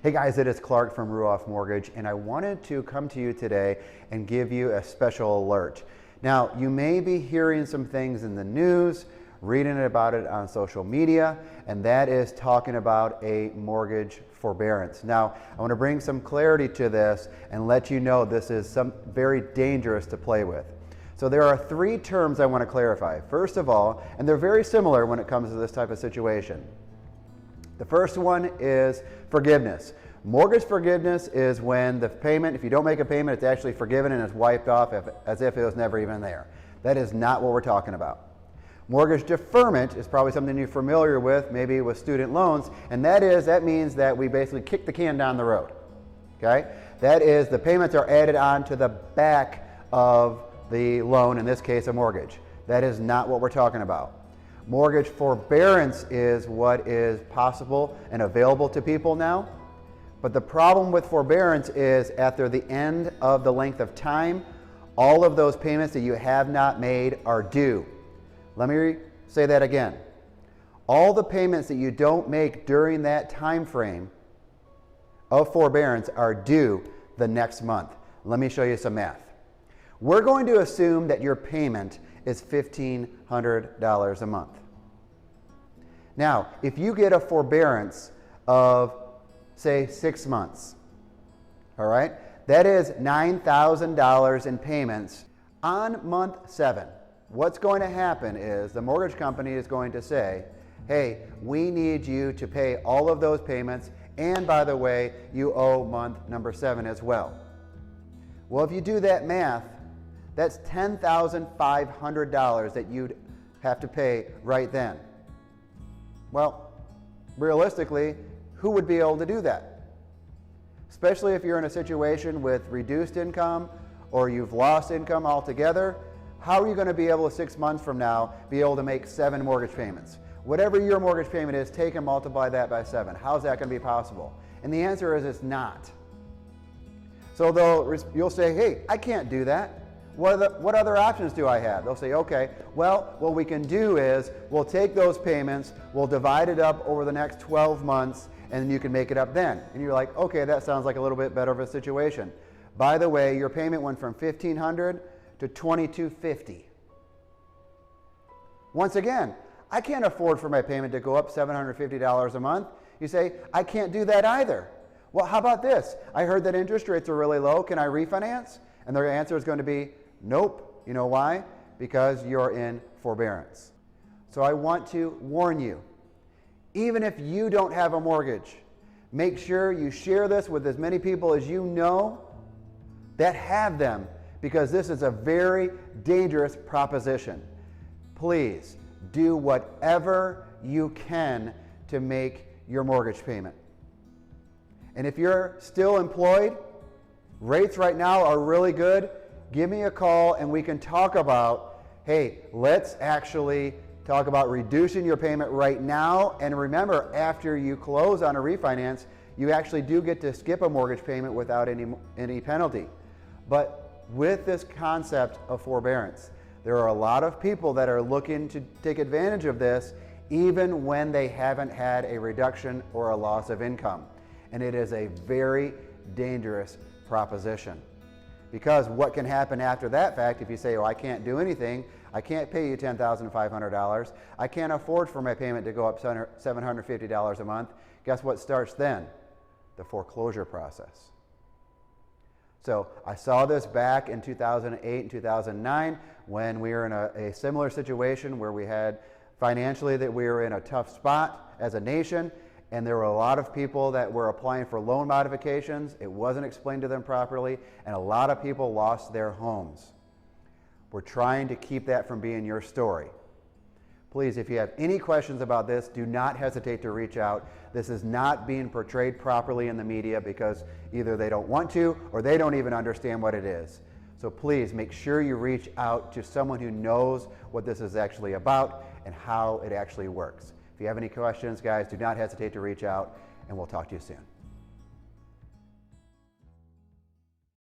Hey guys, it is Clark from Ruoff Mortgage, and I wanted to come to you today and give you a special alert. Now, you may be hearing some things in the news, reading about it on social media, and that is talking about a mortgage forbearance. Now, I want to bring some clarity to this and let you know this is very dangerous to play with. So there are three terms I want to clarify. First of all, and they're very similar when it comes to this type of situation. The first one is forgiveness. Mortgage forgiveness is when the payment, if you don't make a payment, it's actually forgiven and it's wiped off as if it was never even there. That is not what we're talking about. Mortgage deferment is probably something you're familiar with, maybe with student loans, and that means that we basically kick the can down the road. Okay? That is, the payments are added on to the back of the loan, in this case a mortgage. That is not what we're talking about. Mortgage forbearance is what is possible and available to people now. But the problem with forbearance is after the end of the length of time, all of those payments that you have not made are due. Let me say that again. All the payments that you don't make during that time frame of forbearance are due the next month. Let me show you some math. We're going to assume that your payment is $1,500 a month. Now, if you get a forbearance of, say, 6 months, all right, that is $9,000 in payments on month 7. What's going to happen is the mortgage company is going to say, hey, we need you to pay all of those payments, and by the way, you owe month number 7 as well. Well, if you do that math, that's $10,500 that you'd have to pay right then. Well, realistically, who would be able to do that? Especially if you're in a situation with reduced income or you've lost income altogether, how are you going to be able to 6 months from now be able to make 7 mortgage payments? Whatever your mortgage payment is, take and multiply that by 7. How's that going to be possible? And the answer is it's not. So you'll say, hey, I can't do that. What other options do I have? They'll say, okay, well, what we can do is we'll take those payments, we'll divide it up over the next 12 months, and then you can make it up then. And you're like, okay, that sounds like a little bit better of a situation. By the way, your payment went from $1,500 to $2,250. Once again, I can't afford for my payment to go up $750 a month. You say, I can't do that either. Well, how about this? I heard that interest rates are really low. Can I refinance? And their answer is going to be, nope. You know why? Because you're in forbearance. So I want to warn you, even if you don't have a mortgage, make sure you share this with as many people as you know that have them, because this is a very dangerous proposition. Please do whatever you can to make your mortgage payment. And if you're still employed, rates right now are really good. Give me a call and we can talk about, hey, let's actually talk about reducing your payment right now. And remember, after you close on a refinance, you actually do get to skip a mortgage payment without any penalty. But with this concept of forbearance, there are a lot of people that are looking to take advantage of this even when they haven't had a reduction or a loss of income. And it is a very dangerous proposition. Because what can happen after that fact if you say, oh, I can't do anything, I can't pay you $10,500, I can't afford for my payment to go up $750 a month, guess what starts then? The foreclosure process. So I saw this back in 2008 and 2009 when we were in a similar situation where we had financially that we were in a tough spot as a nation, and there were a lot of people that were applying for loan modifications. It wasn't explained to them properly, and a lot of people lost their homes. We're trying to keep that from being your story. Please, if you have any questions about this, do not hesitate to reach out. This is not being portrayed properly in the media because either they don't want to or they don't even understand what it is. So please make sure you reach out to someone who knows what this is actually about and how it actually works. If you have any questions, guys, do not hesitate to reach out, and we'll talk to you soon.